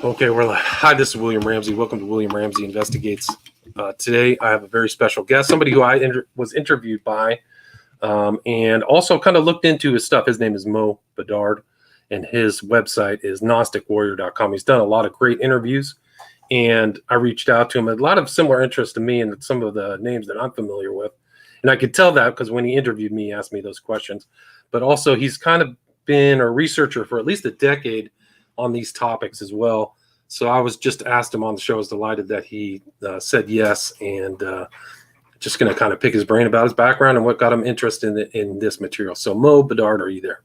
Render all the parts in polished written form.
Okay, we're live. Hi, this is William Ramsey. Welcome to William Ramsey Investigates. Today, I have a very special guest, somebody who I was interviewed by and also kind of looked into his stuff. His name is Mo Bedard, and his website is GnosticWarrior.com. He's done a lot of great interviews, and I reached out to him. A lot of similar interest to me and some of the names that I'm familiar with. And I could tell that because when he interviewed me, he asked me those questions. But also, he's kind of been a researcher for at least a decade on these topics as well. So I was just asked him on the show. I was delighted that he said yes, and just going to kind of pick his brain about his background and what got him interested in this material. So Mo Bedard, are you there?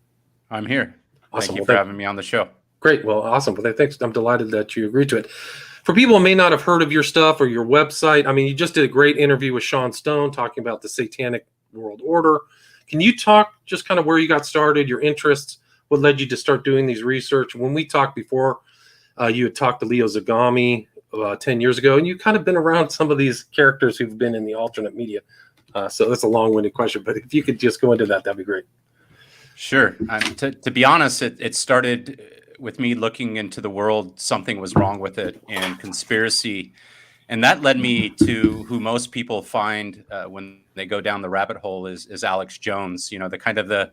I'm here. Awesome. Thank you for having me on the show. Great. Well, awesome. Well, thanks. I'm delighted that you agreed to it. For people who may not have heard of your stuff or your website, I mean, you just did a great interview with Sean Stone talking about the Satanic World Order. Can you talk just kind of where you got started, your interests, what led you to start doing these research? When we talked before, you had talked to Leo Zagami 10 years ago, and you've kind of been around some of these characters who've been in the alternate media. So that's a long-winded question, but if you could just go into that, that'd be great. Sure. To be honest, it started with me looking into the world. Something was wrong with it, and conspiracy. And that led me to who most people find when they go down the rabbit hole is Alex Jones, the kind of the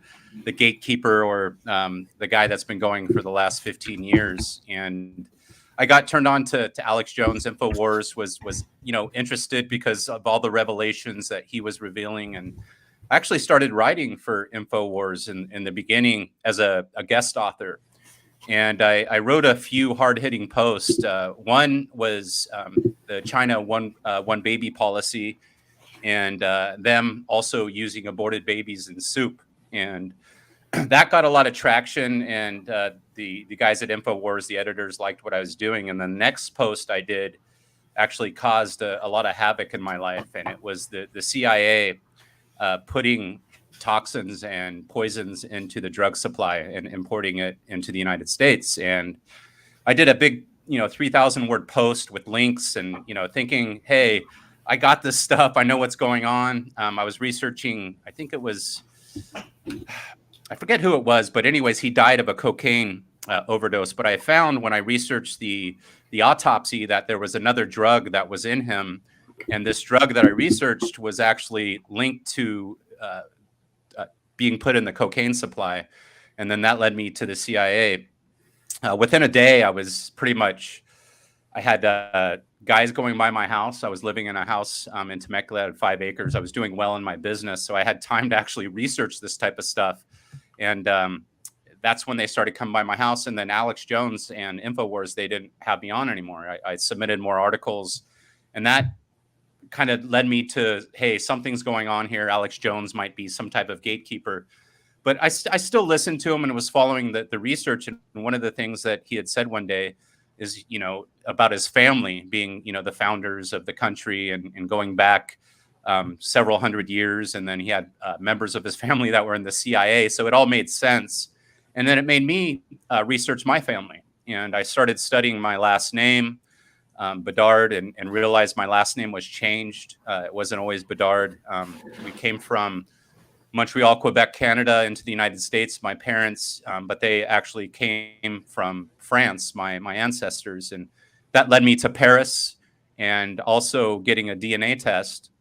gatekeeper or the guy that's been going for the last 15 years. And I got turned on to Alex Jones. InfoWars was interested because of all the revelations that he was revealing. And I actually started writing for InfoWars in the beginning as a guest author. And I wrote a few hard-hitting posts. One was the China one baby policy, and them also using aborted babies in soup. And that got a lot of traction. And the guys at InfoWars, the editors, liked what I was doing. And the next post I did actually caused a lot of havoc in my life. And it was the CIA putting toxins and poisons into the drug supply and importing it into the United States. And I did a big, 3,000 word post with links and, thinking, hey, I got this stuff. I know what's going on. I was researching, I think it was, I forget who it was, but anyways, he died of a cocaine overdose. But I found when I researched the autopsy that there was another drug that was in him. And this drug that I researched was actually linked to being put in the cocaine supply. And then that led me to the CIA. Within a day, I had guys going by my house. I was living in a house in Temecula at 5 acres. I was doing well in my business. So I had time to actually research this type of stuff. And that's when they started coming by my house. And then Alex Jones and InfoWars, they didn't have me on anymore. I submitted more articles. And that kind of led me to, hey, something's going on here. Alex Jones might be some type of gatekeeper. But I still listened to him and was following the research. And one of the things that he had said one day is, about his family being, the founders of the country and going back several hundred years. And then he had members of his family that were in the CIA. So it all made sense. And then it made me research my family. And I started studying my last name, Bedard, and realized my last name was changed. It wasn't always Bedard. We came from Montreal, Quebec, Canada into the United States, my parents, but they actually came from France, my ancestors. And that led me to Paris and also getting a DNA test.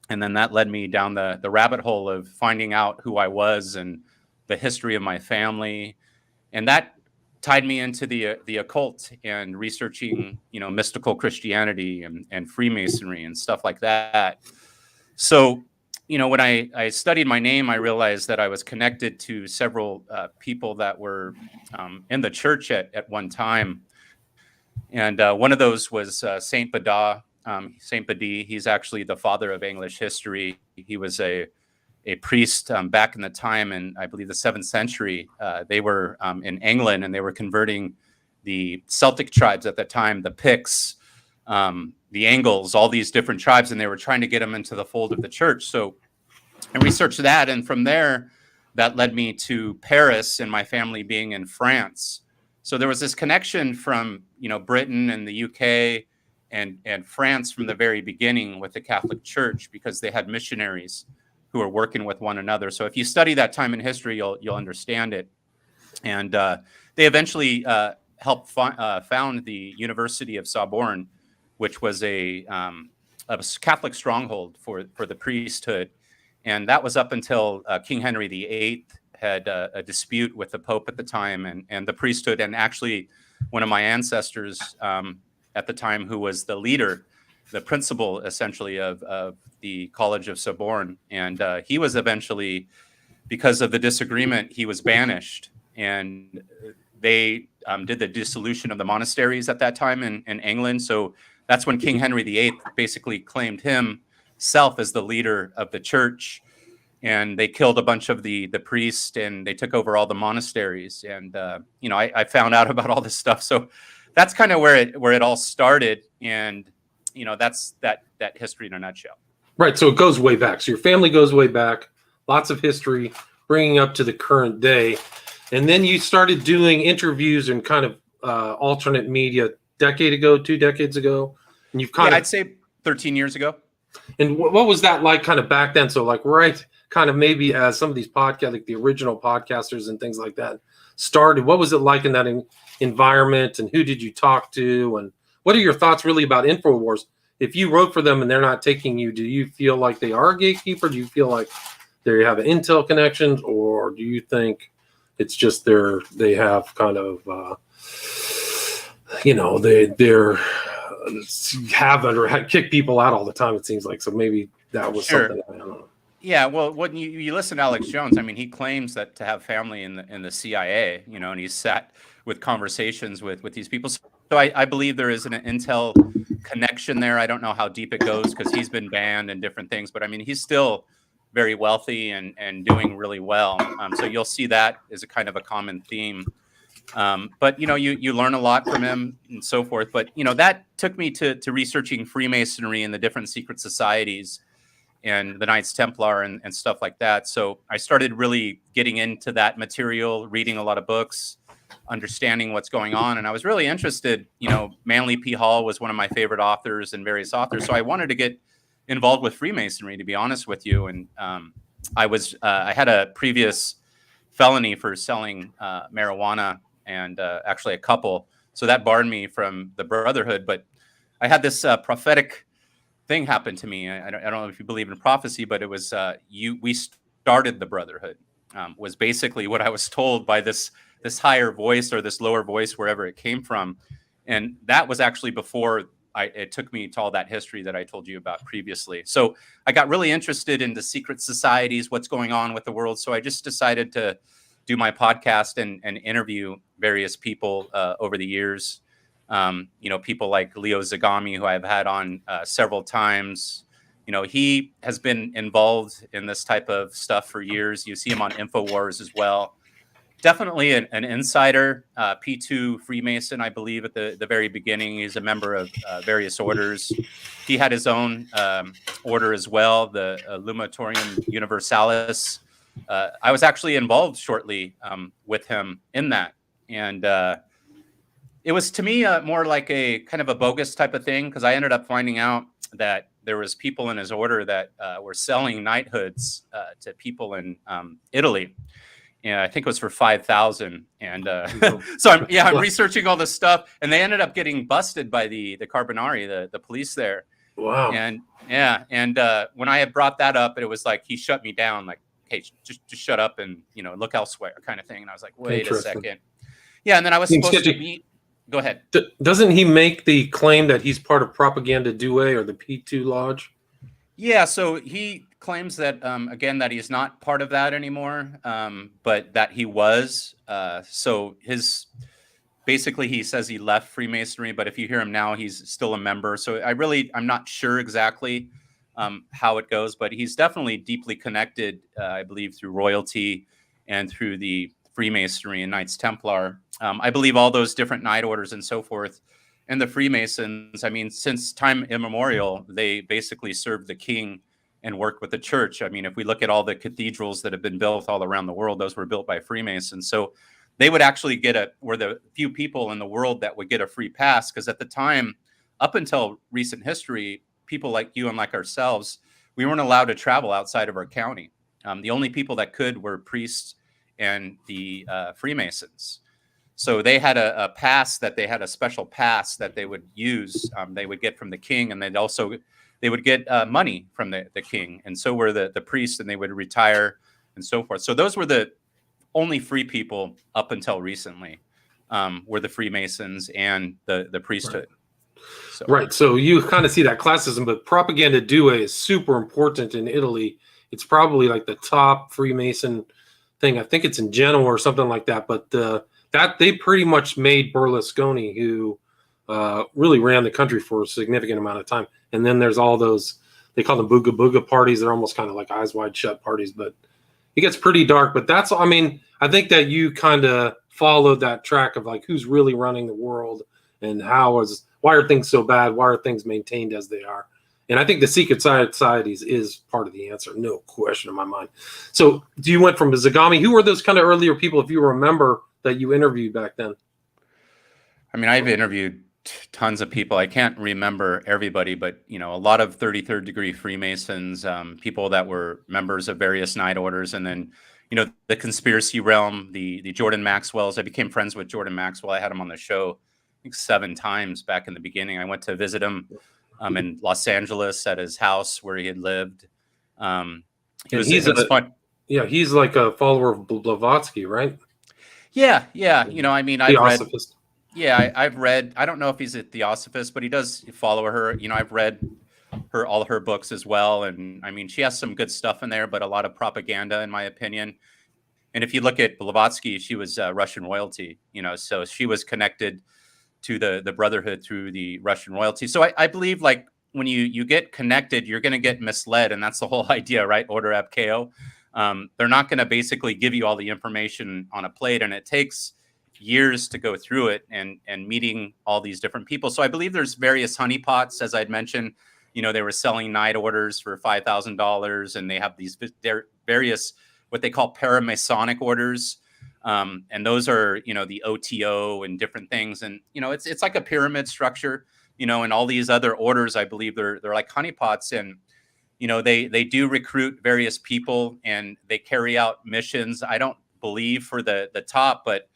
And then that led me down the rabbit hole of finding out who I was and the history of my family. And that tied me into the occult and researching, mystical Christianity and Freemasonry and stuff like that. So, when I studied my name, I realized that I was connected to several people that were in the church at one time. And one of those was Saint Bedard, Saint Bedard. He's actually the father of English history. He was a priest back in the time, in I believe the 7th century. They were in England, and they were converting the Celtic tribes at that time, the Picts, the Angles, all these different tribes, and they were trying to get them into the fold of the church. So I researched that, and from there, that led me to Paris and my family being in France. So there was this connection from Britain and the UK and France from the very beginning with the Catholic Church, because they had missionaries who are working with one another. So if you study that time in history, you'll understand it. And they eventually helped found the University of Sorbonne, which was a Catholic stronghold for the priesthood. And that was up until King Henry VIII had a dispute with the Pope at the time and the priesthood. And actually, one of my ancestors at the time, who was the leader, the principal essentially of the College of Sorbonne. And he was eventually, because of the disagreement, he was banished. And they did the dissolution of the monasteries at that time in England. So that's when King Henry VIII basically claimed himself as the leader of the church. And they killed a bunch of the priests, and they took over all the monasteries. And I found out about all this stuff. So that's kind of where it all started. And that's that history in a nutshell. Right. So it goes way back. So your family goes way back. Lots of history, bringing up to the current day. And then you started doing interviews and kind of alternate media decade ago, 2 decades ago. And you've I'd say 13 years ago. And what was that like kind of back then? So like, right, kind of maybe as some of these podcasts, like the original podcasters and things like that started, what was it like in that environment, and who did you talk to? And what are your thoughts really about InfoWars? If you wrote for them and they're not taking you, do you feel like they are a gatekeeper? Do you feel like they have an intel connections, or do you think it's just they have kind of, they're haven't or kick people out all the time, it seems like. So maybe that was something, I don't know. Yeah, well, when you listen to Alex Jones, I mean, he claims that to have family in the CIA, and he's sat with conversations with these people. So I believe there is an intel connection there. I don't know how deep it goes because he's been banned and different things, but I mean, he's still very wealthy and doing really well. So you'll see that as a kind of a common theme. But you learn a lot from him and so forth. But that took me to researching Freemasonry and the different secret societies and the Knights Templar and stuff like that. So I started really getting into that material, reading a lot of books, understanding what's going on. And I was really interested. Manly P. Hall was one of my favorite authors and various authors. So I wanted to get involved with Freemasonry, to be honest with you. And I had a previous felony for selling marijuana, and actually a couple. So that barred me from the Brotherhood. But I had this prophetic thing happen to me. I don't know if you believe in prophecy, but it was we started the Brotherhood, was basically what I was told by this higher voice or this lower voice, wherever it came from. And that was actually before it took me to all that history that I told you about previously. So I got really interested in the secret societies, what's going on with the world. So I just decided to do my podcast and interview various people over the years. People like Leo Zagami, who I've had on several times. He has been involved in this type of stuff for years. You see him on InfoWars as well. Definitely an insider, P2 Freemason, I believe, at the very beginning. He's a member of various orders. He had his own order as well, the Lumatorium Universalis. I was actually involved shortly with him in that. And it was, to me, more like a kind of a bogus type of thing, because I ended up finding out that there was people in his order that were selling knighthoods to people in Italy. And I think it was for 5,000. And so I'm researching all this stuff, and they ended up getting busted by the Carbonari, the police there. Wow. And when I had brought that up, it was like he shut me down, like, hey, just shut up and look elsewhere, kind of thing. And I was like, wait a second. Yeah, and then I was supposed to meet. Go ahead. Doesn't he make the claim that he's part of Propaganda Due or the P2 Lodge? Yeah, so he claims that, again, that he's not part of that anymore, but that he was. So basically he says he left Freemasonry, but if you hear him now, he's still a member. So I'm not sure exactly how it goes, but he's definitely deeply connected, I believe, through royalty and through the Freemasonry and Knights Templar. I believe all those different knight orders and so forth, and the Freemasons, I mean, since time immemorial, they basically served the king and worked with the church. I mean, if we look at all the cathedrals that have been built all around the world, those were built by Freemasons. So they would actually were the few people in the world that would get a free pass, because at the time, up until recent history, people like you and like ourselves, we weren't allowed to travel outside of our county. The only people that could were priests and the Freemasons. So they had a pass that they had a special pass that they would use. They would get from the king, and they would get money from the king, and so were the priests, and they would retire and so forth. So those were the only free people up until recently, were the Freemasons and the priesthood. So. Right. So you kind of see that classism, but propaganda due is super important in Italy. It's probably like the top Freemason thing. I think it's in Genoa or something like that. But that they pretty much made Berlusconi, who really ran the country for a significant amount of time. And then there's all those, they call them booga booga parties. They're almost kind of like eyes wide shut parties, but it gets pretty dark. But that's, I mean, I think that you kind of followed that track of like who's really running the world and why are things so bad? Why are things maintained as they are? And I think the secret societies is part of the answer. No question in my mind. So you went from Zagami. Who were those kind of earlier people, if you remember, that you interviewed back then? I mean, I've interviewed tons of people. I can't remember everybody, but, a lot of 33rd degree Freemasons, people that were members of various night orders. And then, the conspiracy realm, the Jordan Maxwells. I became friends with Jordan Maxwell. I had him on the show, I think 7 times back in the beginning. I went to visit him in Los Angeles at his house where he had lived. It was fun. Yeah, he's like a follower of Blavatsky, right? Yeah. I mean, I've read, I don't know if he's a theosophist, but he does follow her. I've read all her books as well. And I mean, she has some good stuff in there, but a lot of propaganda, in my opinion. And if you look at Blavatsky, she was Russian royalty, so she was connected to the Brotherhood through the Russian royalty. So I believe, like, when you get connected, you're going to get misled. And that's the whole idea, right? Order ab chaos. They're not going to basically give you all the information on a plate. And it takes years to go through it and meeting all these different people. So I believe there's various honeypots, as I'd mentioned. They were selling night orders for $5,000, and they have these various what they call paramasonic orders. And those are, the OTO and different things. And, it's like a pyramid structure, and all these other orders, I believe they're like honeypots. And, they do recruit various people and they carry out missions. I don't believe for the top, but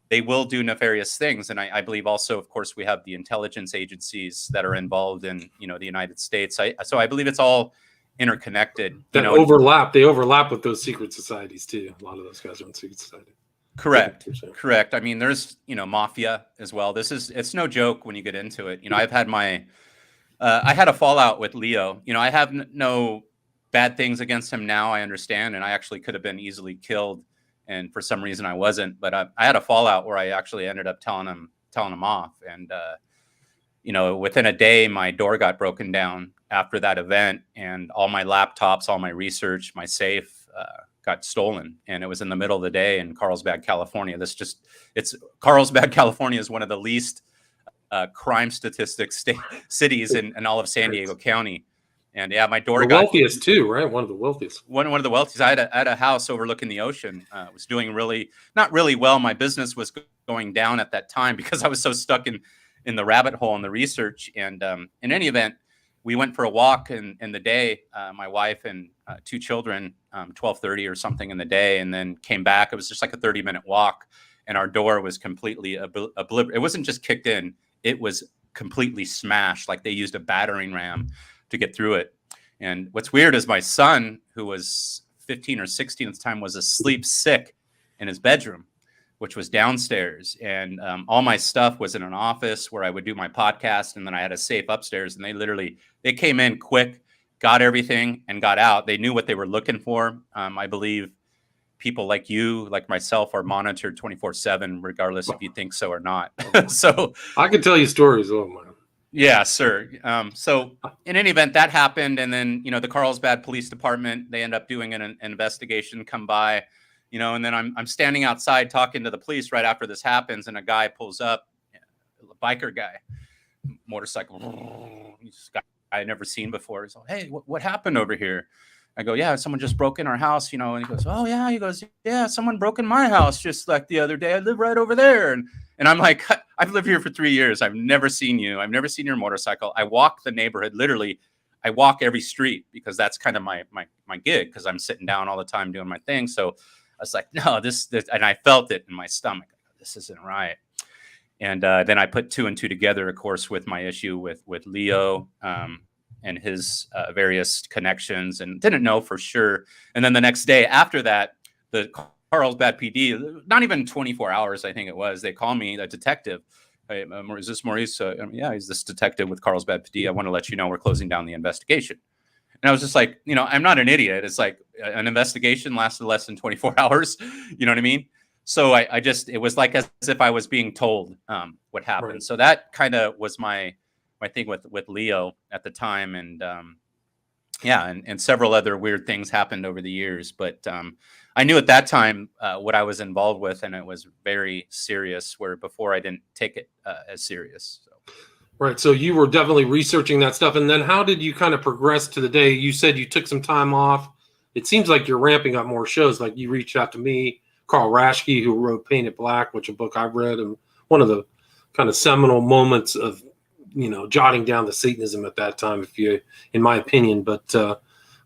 they will do nefarious things. And I believe also, of course, we have the intelligence agencies that are involved in, the United States. So I believe it's all interconnected. They overlap with those secret societies too. A lot of those guys are in secret society. Correct. I mean, there's, mafia as well. It's no joke when you get into it. I've had I had a fallout with Leo. I have no bad things against him now, I understand. And I actually could have been easily killed. And for some reason I wasn't, but I had a fallout where I actually ended up telling him off. And, within a day, my door got broken down after that event, and all my laptops, all my research, my safe got stolen. And it was in the middle of the day in Carlsbad, California. Carlsbad, California is one of the least crime statistics cities in all of San Diego County. And yeah, my door got wealthiest too, right? One of the wealthiest. One of the wealthiest. I had a house overlooking the ocean. Was doing not really well. My business was going down at that time because I was so stuck in the rabbit hole in the research. And in any event, we went for a walk in the day. My wife and 2 children, 12:30 or something in the day, and then came back. It was just like a 30-minute walk, and our door was completely it wasn't just kicked in; it was completely smashed. Like they used a battering ram to get through it. And what's weird is my son, who was 15 or 16 at the time, was asleep sick in his bedroom, which was downstairs. And all my stuff was in an office where I would do my podcast. And then I had a safe upstairs, and they came in quick, got everything and got out. They knew what they were looking for. I believe people like you, like myself, are monitored 24/7, regardless if you think so or not. So I can tell you stories. Oh my. Yeah, sir. So in any event, that happened. And then, the Carlsbad Police Department, they end up doing an investigation, come by, and then I'm standing outside talking to the police right after this happens. And a guy pulls up, a biker guy, motorcycle, guy I had never seen before. He's like, "Hey, what happened over here?" I go, "Yeah, someone just broke in our house, and he goes, "Oh yeah." He goes, "Yeah, someone broke in my house just like the other day. I live right over there." And I'm like, "I've lived here for 3 years. I've never seen you. I've never seen your motorcycle. I walk the neighborhood. Literally, I walk every street because that's kind of my gig, because I'm sitting down all the time doing my thing." So I was like, "No, this," and I felt it in my stomach. this isn't right. And then I put 2 and 2 together, of course, with my issue with Leo and his various connections, and didn't know for sure. And then the next day after that, the Carlsbad PD, not even 24 hours, I think it was, they call me, a detective. Hey, is this Maurice? Yeah, he's this detective with Carlsbad PD. I want to let you know we're closing down the investigation. And I was just like, I'm not an idiot. It's like an investigation lasted less than 24 hours. You know what I mean? So I just, it was like as if I was being told what happened. Right. So that kind of was my thing with Leo at the time. And and several other weird things happened over the years. But I knew at that time what I was involved with, and it was very serious, where before I didn't take it as serious. So. Right. So you were definitely researching that stuff. And then how did you kind of progress to the day? You said you took some time off. It seems like you're ramping up more shows. Like you reached out to me, Carl Raschke, who wrote Painted Black, which is a book I've read, and one of the kind of seminal moments of, jotting down the Satanism at that time, in my opinion. But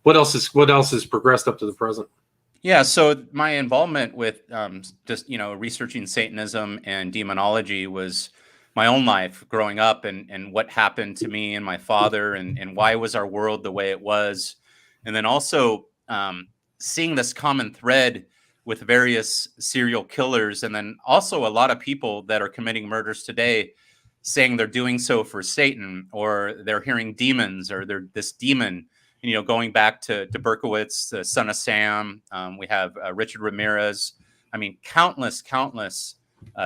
what else has progressed up to the present? Yeah, so my involvement with just researching Satanism and demonology was my own life growing up, and what happened to me and my father, and why was our world the way it was, and then also seeing this common thread with various serial killers, and then also a lot of people that are committing murders today saying they're doing so for Satan, or they're hearing demons, or they're this demon. Going back to Berkowitz, the son of Sam, we have Richard Ramirez. I mean, countless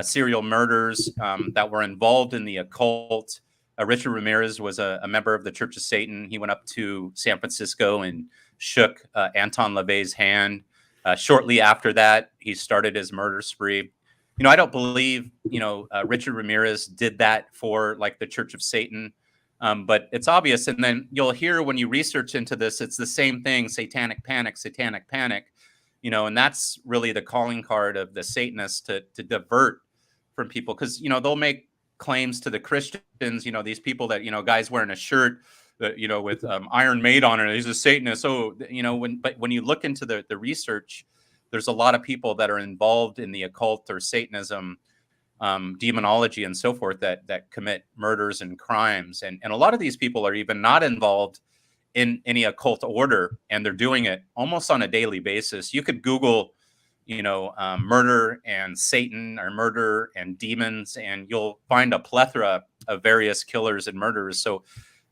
serial murders that were involved in the occult. Richard Ramirez was a member of the Church of Satan. He went up to San Francisco and shook Anton LaVey's hand. Shortly after that, he started his murder spree. I don't believe, Richard Ramirez did that for like the Church of Satan. But it's obvious. And then you'll hear when you research into this, it's the same thing, satanic panic, and that's really the calling card of the Satanists to divert from people. Because, they'll make claims to the Christians, these people that, guys wearing a shirt, with Iron Maid on it, he's a Satanist. So, but when you look into the research, there's a lot of people that are involved in the occult or Satanism, demonology and so forth that commit murders and crimes. And a lot of these people are even not involved in any occult order, and they're doing it almost on a daily basis. You could Google, murder and Satan, or murder and demons, and you'll find a plethora of various killers and murderers. So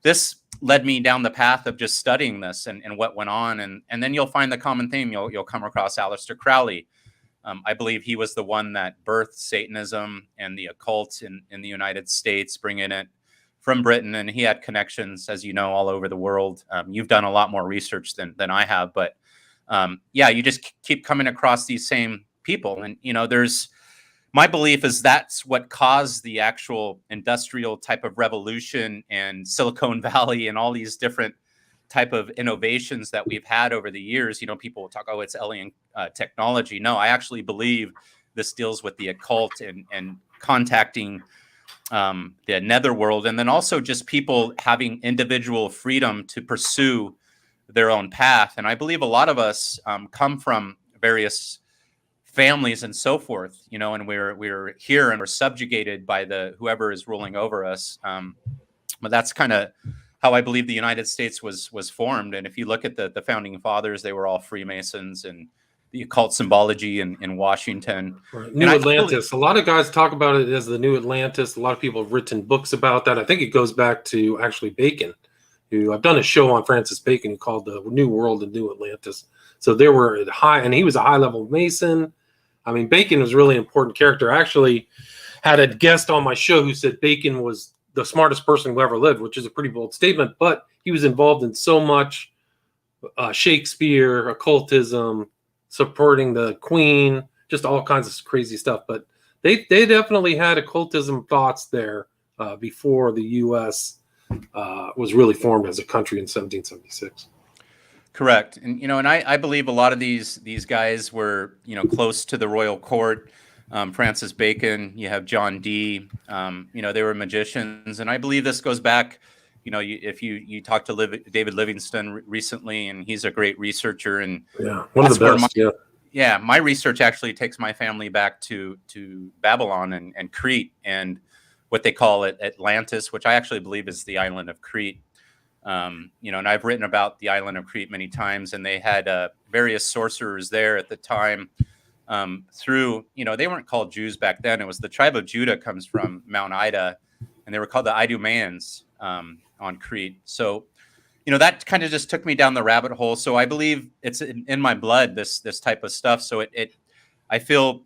this led me down the path of just studying this and what went on. And then you'll find the common theme. You'll come across Aleister Crowley. I believe he was the one that birthed Satanism and the occult in the United States, bringing it from Britain. And he had connections, as you know, all over the world. You've done a lot more research than I have. But you just keep coming across these same people. And, my belief is that's what caused the actual industrial type of revolution and Silicon Valley and all these different type of innovations that we've had over the years. People will talk, oh, it's alien technology. No, I actually believe this deals with the occult and contacting the netherworld, and then also just people having individual freedom to pursue their own path. And I believe a lot of us come from various families and so forth, and we're here and we're subjugated by whoever is ruling over us. But that's kind of how I believe the United States was formed. And if you look at the founding fathers, they were all Freemasons, and the occult symbology in Washington. Right. New Atlantis. A lot of guys talk about it as the New Atlantis. A lot of people have written books about that. I think it goes back to actually Bacon, who I've done a show on Francis Bacon called The New World and New Atlantis. So there were and he was a high-level Mason. I mean, Bacon was a really important character. I actually had a guest on my show who said Bacon was the smartest person who ever lived, which is a pretty bold statement, but he was involved in so much Shakespeare, occultism, supporting the Queen, just all kinds of crazy stuff. But they definitely had occultism thoughts there before the U.S. Was really formed as a country in 1776. Correct. And, and I believe a lot of these guys were, close to the royal court. Francis Bacon, you have John Dee, they were magicians. And I believe this goes back, if you talk to David Livingstone recently, and he's a great researcher. And one of the best. Yeah, my research actually takes my family back to Babylon and Crete and what they call it Atlantis, which I actually believe is the island of Crete. And I've written about the island of Crete many times, and they had various sorcerers there at the time. They weren't called Jews back then. It was the tribe of Judah comes from Mount Ida, and they were called the Idumeans on Crete. So, that kind of just took me down the rabbit hole. So I believe it's in my blood, this type of stuff. So I feel,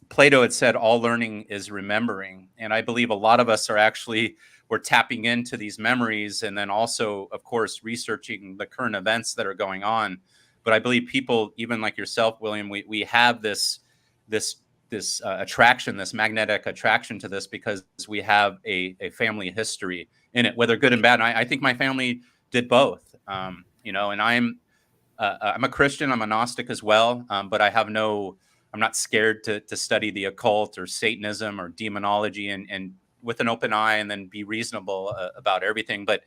Plato had said all learning is remembering. And I believe a lot of us we're tapping into these memories, and then also, of course, researching the current events that are going on. But I believe people, even like yourself, William, we have this attraction, this magnetic attraction to this, because we have a family history in it, whether good and bad. And I think my family did both, and I'm a Christian, I'm a Gnostic as well, but I'm not scared to study the occult or Satanism or demonology and with an open eye, and then be reasonable about everything. But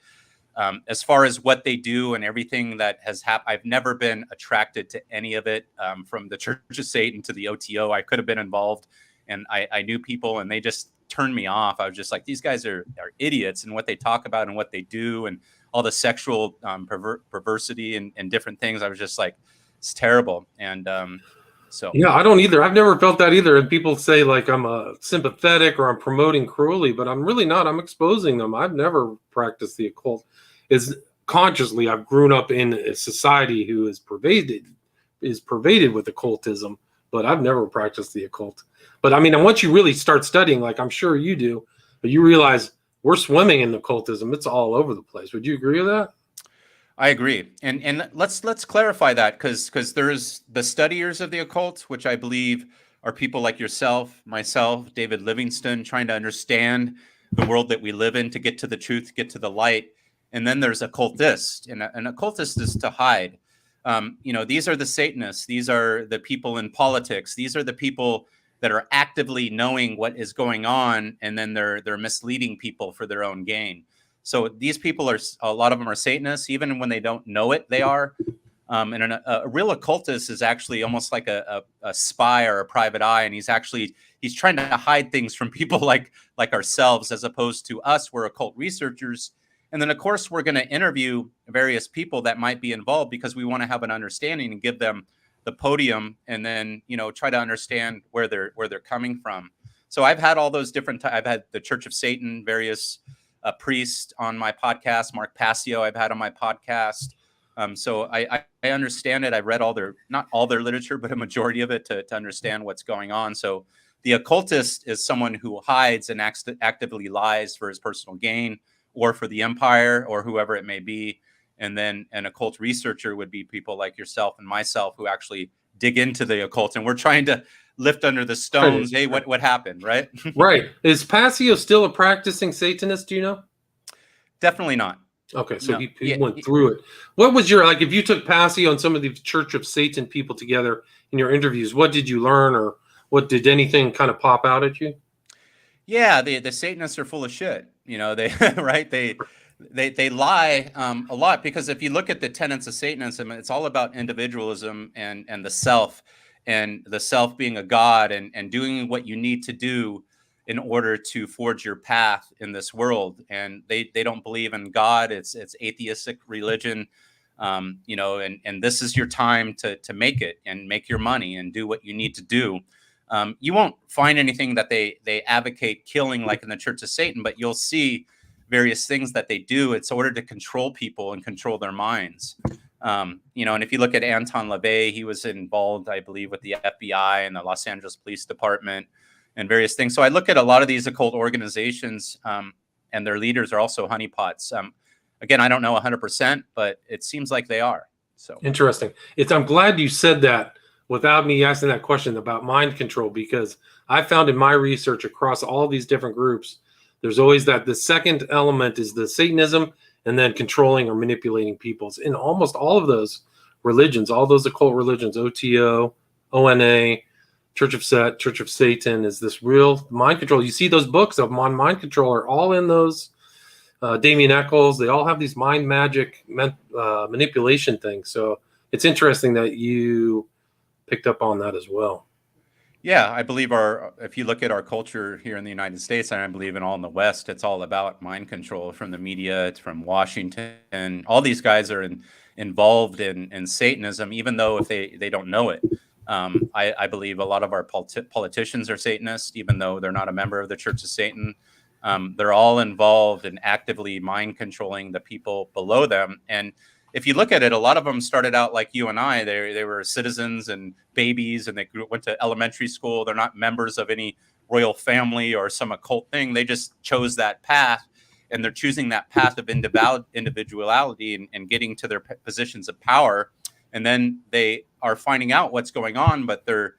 as far as what they do and everything that has happened, I've never been attracted to any of it, from the Church of Satan to the OTO. I could have been involved, and I knew people, and they just turned me off. I was just like, these guys are idiots, and what they talk about and what they do, and all the sexual perversity and different things. I was just like, it's terrible. And yeah, I don't either. I've never felt that either. And people say like I'm sympathetic or I'm promoting cruelty, but I'm really not. I'm exposing them. I've never practiced the occult. Consciously, I've grown up in a society who is pervaded with occultism, but I've never practiced the occult. But I mean, once you really start studying, like I'm sure you do, but you realize we're swimming in occultism. It's all over the place. Would you agree with that? I agree. And let's clarify that, because there's the studiers of the occult, which I believe are people like yourself, myself, David Livingstone, trying to understand the world that we live in, to get to the truth, get to the light. And then there's occultists, and an occultist is to hide. These are the Satanists. These are the people in politics. These are the people that are actively knowing what is going on, and then they're misleading people for their own gain. So these people a lot of them are Satanists, even when they don't know it, they are. And a real occultist is actually almost like a spy or a private eye, and he's trying to hide things from people like ourselves, as opposed to us. We're occult researchers. And then, of course, we're going to interview various people that might be involved, because we want to have an understanding and give them the podium, and then, try to understand where they're coming from. So I've had all those different. I've had the Church of Satan, various priests on my podcast. Mark Passio, I've had on my podcast. So I understand it. I've read not all their literature, but a majority of it to understand what's going on. So the occultist is someone who hides and actively lies for his personal gain, or for the empire, or whoever it may be. And then an occult researcher would be people like yourself and myself, who actually dig into the occult, and we're trying to lift under the stones. Hey, what happened, right? Right. Is Passio still a practicing Satanist? Do you know? Definitely not. Okay, so no. he went through it. What was your, if you took Passio and some of the Church of Satan people together in your interviews, what did you learn, or what did anything kind of pop out at you? Yeah, the Satanists are full of shit. They right. They lie a lot, because if you look at the tenets of Satanism, it's all about individualism and the self being a god, and doing what you need to do in order to forge your path in this world. And they don't believe in God. It's atheistic religion, and this is your time to make it and make your money and do what you need to do. You won't find anything that they advocate killing like in the Church of Satan, but you'll see various things that they do. It's in order to control people and control their minds. And if you look at Anton LaVey, he was involved, I believe, with the FBI and the Los Angeles Police Department and various things. So I look at a lot of these occult organizations, and their leaders are also honeypots. Again, I don't know 100%, but it seems like they are. So interesting. I'm glad you said that without me asking that question about mind control, because I found in my research across all these different groups, there's always the second element is the Satanism, and then controlling or manipulating peoples. In almost all of those religions, all those occult religions, OTO, ONA, Church of Set, Church of Satan, is this real mind control. You see those books of mind control are all in those. Damien Eccles, they all have these mind magic manipulation things. So it's interesting that you picked up on that as well. Yeah, I believe if you look at our culture here in the United States, and I believe in all in the West, it's all about mind control from the media. It's from Washington. All these guys are involved in Satanism, even though if they don't know it. I believe a lot of our politicians are Satanists, even though they're not a member of the Church of Satan. They're all involved in actively mind controlling the people below them. And if you look at it, a lot of them started out like you and I. They were citizens and babies, and they went to elementary school. They're not members of any royal family or some occult thing. They just chose that path, and they're choosing that path of individuality and getting to their positions of power. And then they are finding out what's going on, but they're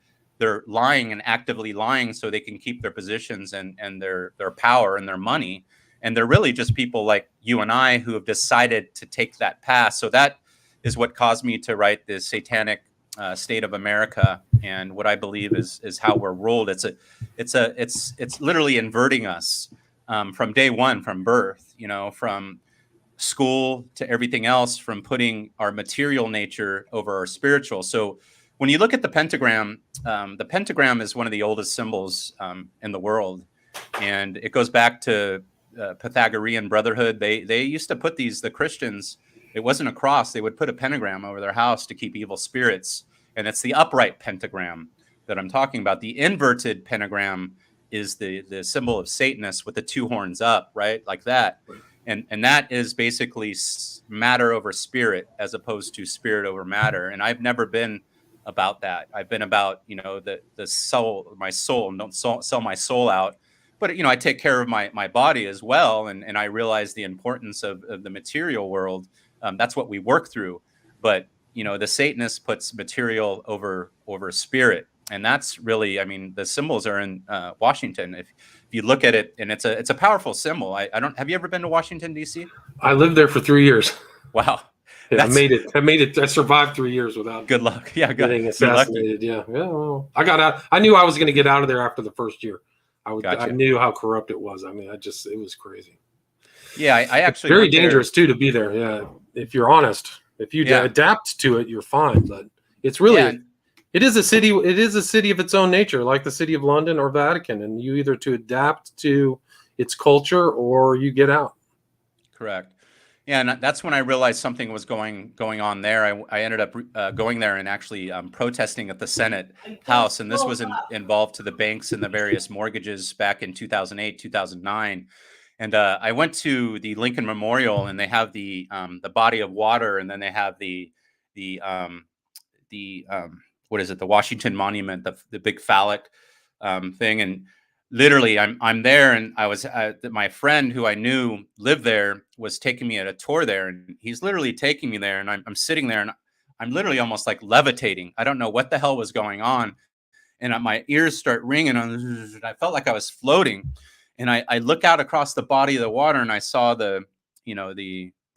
lying and actively lying so they can keep their positions and their power and their money. And they're really just people like you and I who have decided to take that path. So that is what caused me to write this Satanic State of America, and what I believe is how we're ruled. It's literally inverting us from day one, from birth, from school to everything else, from putting our material nature over our spiritual. So when you look at the pentagram is one of the oldest symbols in the world, and it goes back to Pythagorean brotherhood. They used to put the Christians, it wasn't a cross, they would put a pentagram over their house to keep evil spirits, and it's the upright pentagram that I'm talking about. The inverted pentagram is the symbol of Satanists with the two horns up, right, like that, and that is basically matter over spirit as opposed to spirit over matter. And I've never been about that. I've been about the soul, my soul, and don't sell my soul out. But I take care of my body as well, and I realize the importance of the material world. That's what we work through. But the Satanist puts material over spirit, and that's really, the symbols are in Washington. If you look at it, and it's a powerful symbol. I don't. Have you ever been to Washington, D.C.? I lived there for 3 years. Wow. Yeah, I made it. I survived 3 years without. Good luck. Yeah, getting assassinated. Yeah. Well, I got out. I knew I was going to get out of there after the first year. I knew how corrupt it was. It was crazy. Yeah, I actually very dangerous too to be there. Yeah, if you're honest, if you adapt to it, you're fine. But it's really, it is a city. It is a city of its own nature, like the city of London or Vatican, and you either to adapt to its culture or you get out. Correct. Yeah, and that's when I realized something was going on there. I ended up going there and actually protesting at the Senate House, and this was involved to the banks and the various mortgages back in 2008, 2009. And I went to the Lincoln Memorial, and they have the body of water, and then they have the what is it? The Washington Monument, the big phallic thing, and literally, I'm there, and my friend who I knew lived there was taking me at a tour there, and he's literally taking me there, and I'm sitting there, and I'm literally almost like levitating. I don't know what the hell was going on, and my ears start ringing, and I felt like I was floating, and I look out across the body of the water, and I saw the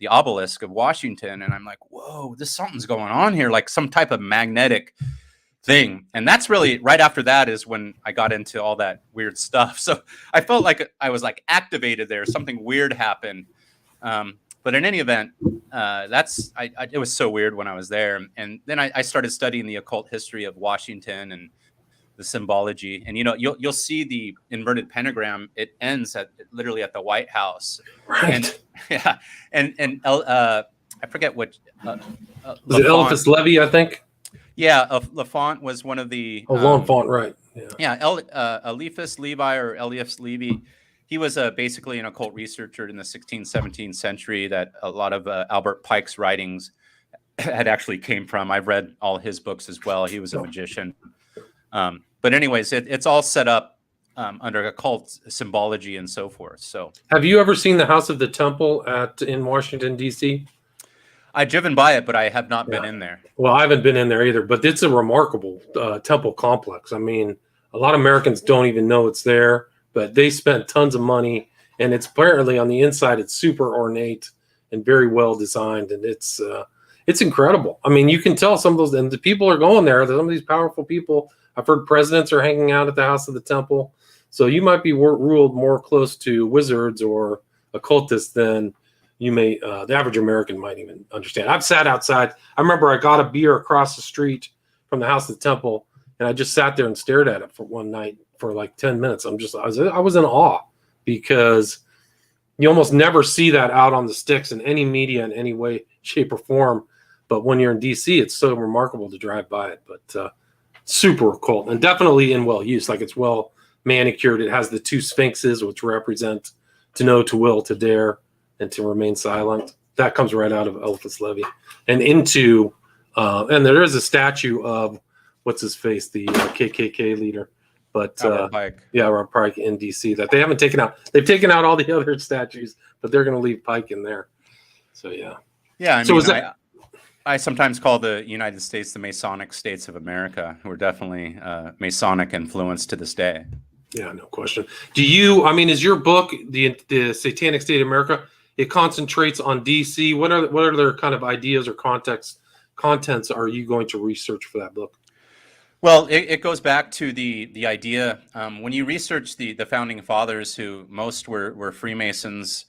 obelisk of Washington, and I'm like, whoa, something's going on here, like some type of magnetic thing. And that's really right after that is when I got into all that weird stuff. So I felt like I was like activated there. Something weird happened. But in any event, it was so weird when I was there. And then I started studying the occult history of Washington and the symbology. And you'll see the inverted pentagram. It ends literally at the White House. Right. And I forget what. Was it Eliphas Levi, I think? Yeah, Lafont was one of the. Lafont, right? Yeah, Eliphas Levi or Eliphas Levi. He was basically an occult researcher in the 16th, 17th century that a lot of Albert Pike's writings had actually came from. I've read all his books as well. He was a magician. But anyways, it's all set up under occult symbology and so forth. So, have you ever seen the House of the Temple in Washington, D.C.? I've driven by it, but I have not been in there. Well, I haven't been in there either, but it's a remarkable temple complex. I mean, a lot of Americans don't even know it's there, but they spent tons of money, and it's apparently on the inside, it's super ornate and very well designed, and it's incredible. I mean, you can tell some of those, and the people are going there. Some of these powerful people, I've heard presidents are hanging out at the House of the Temple, so you might be ruled more close to wizards or occultists than you may, the average American might even understand. I've sat outside. I remember I got a beer across the street from the house to the temple, and I just sat there and stared at it for one night for like 10 minutes. I was in awe, because you almost never see that out on the sticks in any media in any way, shape, or form. But when you're in DC, it's so remarkable to drive by it. But super occult, and definitely in well use. Like, it's well manicured. It has the two sphinxes, which represent to know, to will, to dare, and to remain silent. That comes right out of Eliphas Levi. And into, and there is a statue of, what's his face, the KKK leader. But Robert Pike. yeah, Robert Pike in DC, that they haven't taken out. They've taken out all the other statues, but they're going to leave Pike in there. So, yeah. Yeah, So is that, I sometimes call the United States the Masonic States of America, who are definitely Masonic influence to this day. yeah, no question. Do you, I mean, is your book, the Satanic State of America, it concentrates on DC? What are their kind of ideas or contents are you going to research for that book? Well, it goes back to the idea, when you research the founding fathers, who most were Freemasons,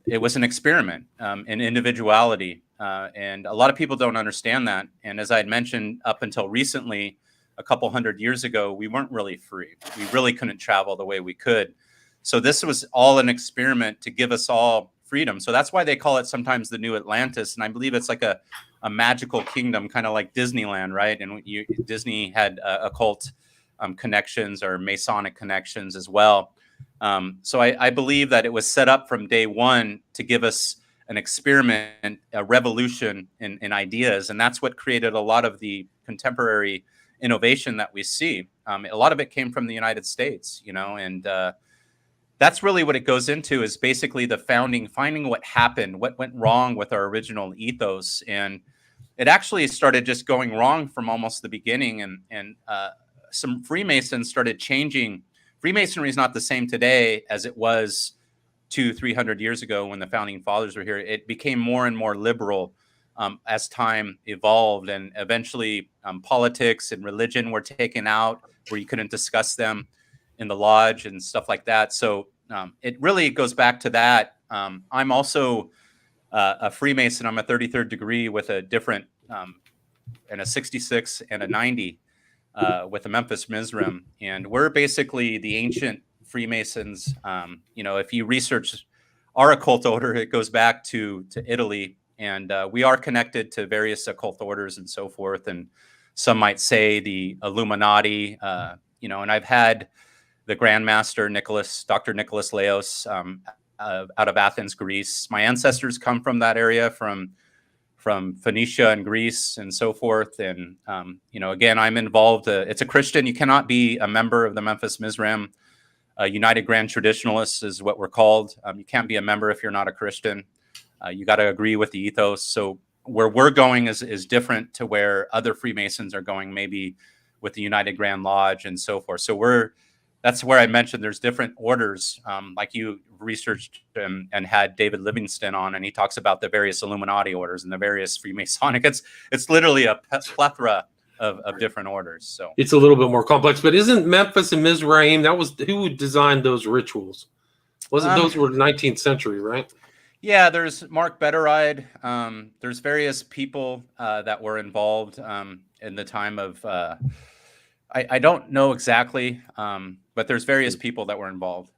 it was an experiment in individuality. And a lot of people don't understand that. And as I had mentioned, up until recently, a couple hundred years ago, we weren't really free. We really couldn't travel the way we could. So this was all an experiment to give us all freedom. So that's why they call it sometimes the New Atlantis. And I believe it's like a magical kingdom, kind of like Disneyland, right? And Disney had occult connections or Masonic connections as well. So I believe that it was set up from day one to give us an experiment, a revolution in ideas. And that's what created a lot of the contemporary innovation that we see. A lot of it came from the United States, and that's really what it goes into, is basically the founding, finding what happened, what went wrong with our original ethos. And it actually started just going wrong from almost the beginning. And some Freemasons started changing. Freemasonry is not the same today as it was 200-300 years ago when the founding fathers were here. It became more and more liberal as time evolved, and eventually politics and religion were taken out, where you couldn't discuss them in the lodge and stuff like that. So it really goes back to that. I'm also a Freemason. I'm a 33rd degree with a different, and a 66 and a 90 with the Memphis Mizraim. And we're basically the ancient Freemasons. If you research our occult order, it goes back to Italy, and we are connected to various occult orders and so forth. And some might say the Illuminati, and I've had the Grand Master Dr. Nicholas Laos out of Athens, Greece. My ancestors come from that area, from Phoenicia and Greece and so forth. And, again, I'm involved. It's a Christian. You cannot be a member of the Memphis Mizraim. United Grand Traditionalists is what we're called. You can't be a member if you're not a Christian. You got to agree with the ethos. So where we're going is different to where other Freemasons are going, maybe with the United Grand Lodge and so forth. So that's where I mentioned there's different orders, like you researched and had David Livingston on, and he talks about the various Illuminati orders and the various Freemasonic. It's literally a plethora of different orders. So it's a little bit more complex. But isn't Memphis and Mizraim, that was who designed those rituals? Wasn't those were 19th century, right? Yeah, there's Mark Bedard. There's various people that were involved in the time of. I don't know exactly, but there's various people that were involved.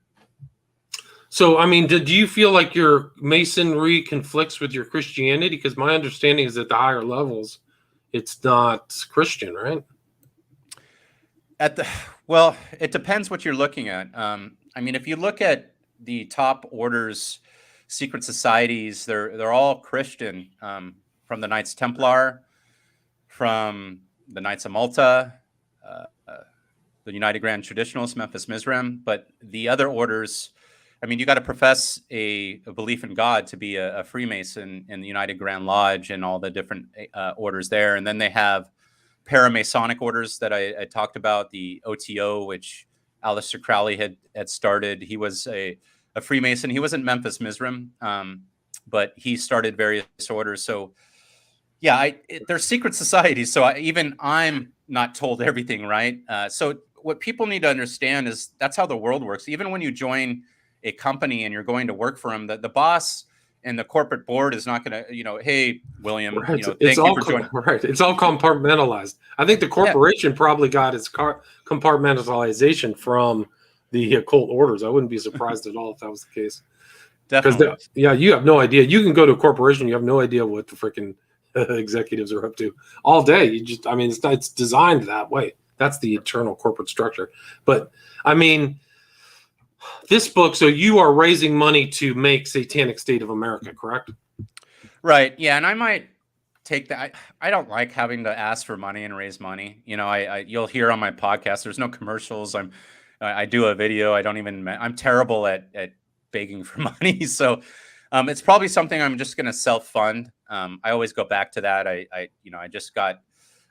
So, I mean, do you feel like your Masonry conflicts with your Christianity? Because my understanding is that the higher levels, it's not Christian, right? Well, it depends what you're looking at. I mean, if you look at the top orders, secret societies, they're all Christian, from the Knights Templar, from the Knights of Malta, the United Grand Traditionalists, Memphis Mizraim. But the other orders, I mean, you got to profess a belief in God to be a Freemason in the United Grand Lodge and all the different orders there. And then they have paramasonic orders that I talked about, the OTO, which Aleister Crowley had started. He was a Freemason. He wasn't Memphis Mizraim, but he started various orders. So yeah, they're secret societies. So I'm not told everything, right? So what people need to understand is that's how the world works. Even when you join a company and you're going to work for them, the boss and the corporate board is not going to, hey, William, Right. thank you for joining. Right. It's all compartmentalized. I think the corporation probably got its compartmentalization from the occult orders. I wouldn't be surprised at all if that was the case. Definitely. You have no idea. You can go to a corporation, you have no idea what the freaking executives are up to all day. It's designed that way. That's the internal corporate structure. But I mean, this book, so you are raising money to make Satanic State of America, correct? Right. Yeah. And I might take that. I don't like having to ask for money and raise money. You'll hear on my podcast, there's no commercials. I do a video. I'm terrible at begging for money. So it's probably something I'm just going to self-fund. I always go back to that.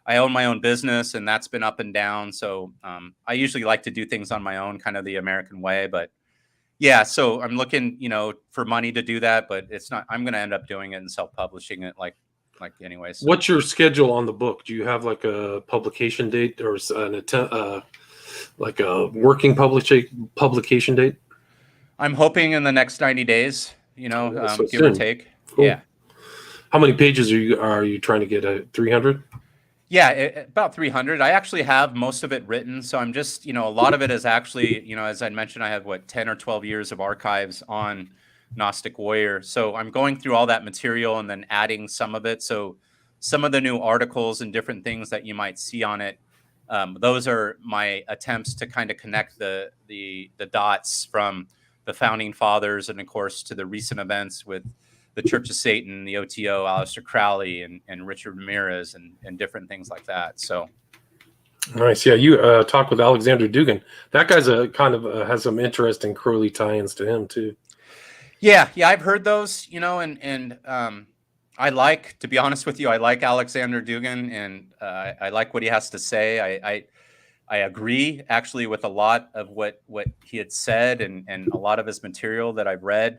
I own my own business, and that's been up and down. So I usually like to do things on my own, kind of the American way. But yeah, so I'm looking, for money to do that, but it's not. I'm going to end up doing it and self-publishing it, like anyways. What's your schedule on the book? Do you have like a publication date or an attempt, like a working publication date? I'm hoping in the next 90 days. Give or take. Cool. Yeah. How many pages are you trying to get? 300? Yeah, about 300. I actually have most of it written. So I'm just, a lot of it is actually, as I mentioned, I have 10 or 12 years of archives on Gnostic Warrior. So I'm going through all that material and then adding some of it. So some of the new articles and different things that you might see on it, those are my attempts to kind of connect the dots from the founding fathers and, of course, to the recent events with the Church of Satan, the OTO, Aleister Crowley, and Richard Ramirez, and different things like that. So nice. Yeah, you talked with Alexander Dugan. That guy's has some interesting Crowley tie-ins to him too. Yeah, I've heard those. And I like, to be honest with you, I like Alexander Dugan, and I like what he has to say. I agree actually with a lot of what he had said and a lot of his material that I've read.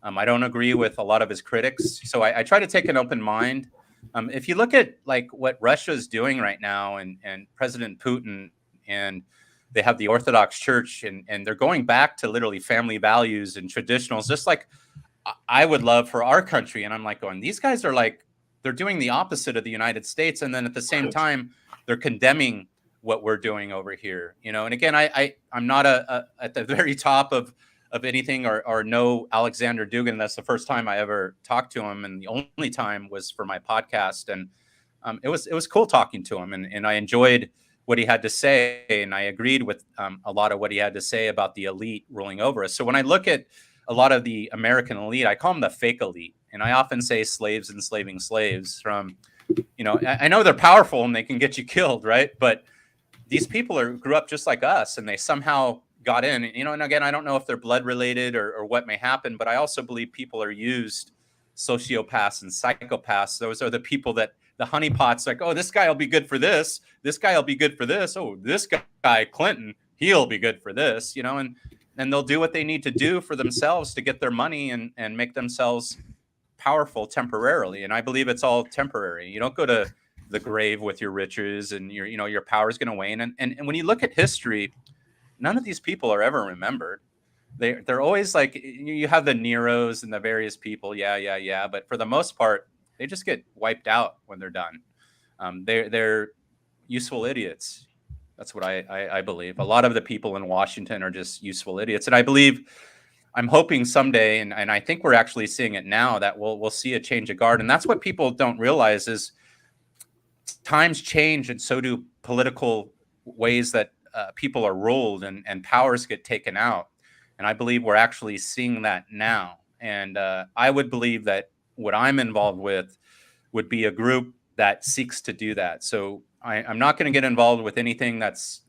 I don't agree with a lot of his critics. So I try to take an open mind. If you look at what Russia is doing right now and President Putin, and they have the Orthodox Church, and they're going back to literally family values and traditionals, just like I would love for our country. And I'm going, these guys are they're doing the opposite of the United States. And then at the same time, they're condemning what we're doing over here. And again, I'm not at the very top of anything or know Alexander Dugan. That's the first time I ever talked to him, and the only time was for my podcast. And it was cool talking to him, and I enjoyed what he had to say, and I agreed with a lot of what he had to say about the elite ruling over us. So when I look at a lot of the American elite, I call them the fake elite, and I often say slaves enslaving slaves. From I know they're powerful and they can get you killed, right? But these people grew up just like us, and they somehow got in, and again, I don't know if they're blood related or what may happen, but I also believe people are used, sociopaths and psychopaths. Those are the people that the honeypots, oh, this guy will be good for this. This guy will be good for this. Oh, this guy, Clinton, he'll be good for this, and they'll do what they need to do for themselves to get their money and make themselves powerful temporarily. And I believe it's all temporary. You don't go to the grave with your riches and your power is going to wane. And when you look at history, none of these people are ever remembered. They're always you have the Neros and the various people. Yeah. But for the most part, they just get wiped out when they're done. They're useful idiots. That's what I believe. A lot of the people in Washington are just useful idiots. And I'm hoping someday, and I think we're actually seeing it now, that we'll see a change of guard. And that's what people don't realize is times change, and so do political ways that people are ruled and powers get taken out. And I believe we're actually seeing that now. And I would believe that what I'm involved with would be a group that seeks to do that. So I'm not going to get involved with anything that's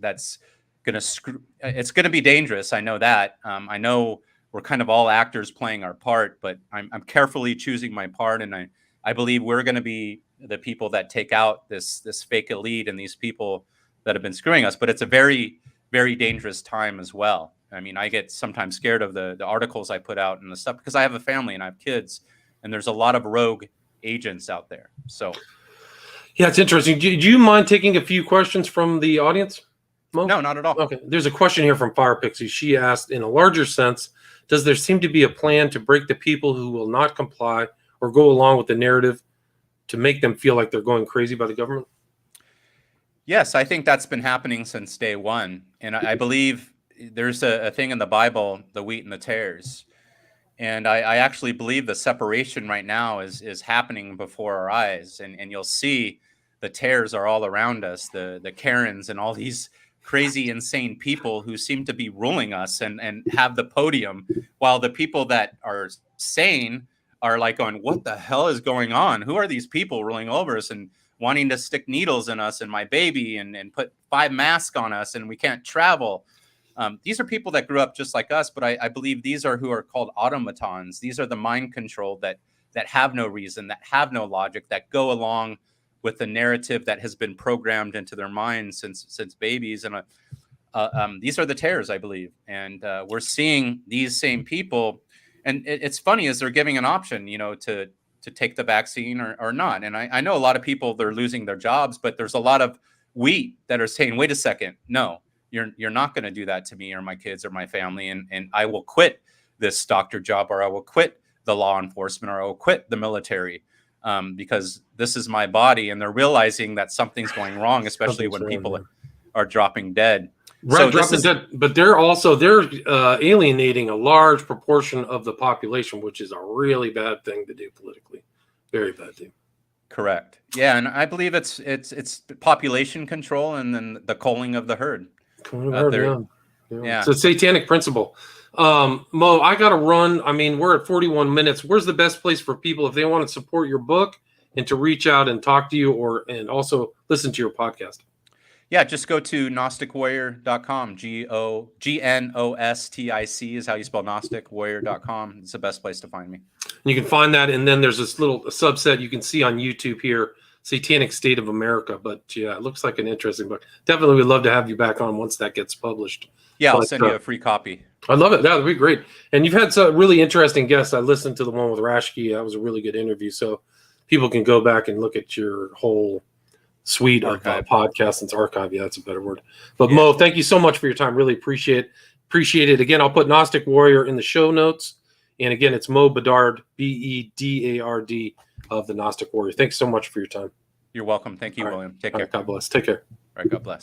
going to it's going to be dangerous. I know that. I know we're kind of all actors playing our part, but I'm carefully choosing my part. And I believe we're going to be the people that take out this fake elite and these people that have been screwing us. But it's a very, very dangerous time as well. I mean, I get sometimes scared of the articles I put out and the stuff because I have a family and I have kids, and there's a lot of rogue agents out there. So, yeah, it's interesting. Do you mind taking a few questions from the audience, Mo? No, not at all. Okay. There's a question here from Fire Pixie. She asked, in a larger sense, does there seem to be a plan to break the people who will not comply or go along with the narrative to make them feel like they're going crazy by the government? Yes, I think that's been happening since day one. And I believe there's a thing in the Bible, the wheat and the tares. And I actually believe the separation right now is happening before our eyes. And you'll see the tares are all around us, the Karens and all these crazy, insane people who seem to be ruling us and have the podium, while the people that are sane are like going, what the hell is going on? Who are these people ruling over us and wanting to stick needles in us and my baby and put 5 masks on us and we can't travel? These are people that grew up just like us, but I believe these are who are called automatons. These are the mind control that have no reason, that have no logic, that go along with the narrative that has been programmed into their minds since babies. And these are the tares, I believe. And we're seeing these same people. And it's funny as they're giving an option, to take the vaccine or not. And I know a lot of people, they're losing their jobs, but there's a lot of wheat that are saying, wait a second, no, you're not going to do that to me or my kids or my family. And I will quit this doctor job, or I will quit the law enforcement, or I will quit the military, because this is my body. And they're realizing that something's going wrong, especially when people are dropping dead. Right, so dropping dead. But they're alienating a large proportion of the population, which is a really bad thing to do politically. Very bad thing. Correct. Yeah, and I believe it's population control and then the culling of the herd. Yeah. It's a satanic principle. Mo, I got to run. I mean, we're at 41 minutes. Where's the best place for people if they want to support your book and to reach out and talk to you and also listen to your podcast? Yeah, just go to GnosticWarrior.com. GNOSTIC is how you spell Gnostic, warrior.com. It's the best place to find me. And you can find that. And then there's this little subset you can see on YouTube here, Satanic State of America. But yeah, it looks like an interesting book. Definitely would love to have you back on once that gets published. Yeah, I'll send you a free copy. I love it. That would be great. And you've had some really interesting guests. I listened to the one with Rashke. That was a really good interview. So people can go back and look at your whole suite of podcasts. It's archive. Yeah, that's a better word. But yeah. Mo, thank you so much for your time. Really appreciate it. Again, I'll put Gnostic Warrior in the show notes. And again, it's Mo Bedard, Bedard of the Gnostic Warrior. Thanks so much for your time. You're welcome. Thank you, William. Take care. God bless. Take care. All right. God bless.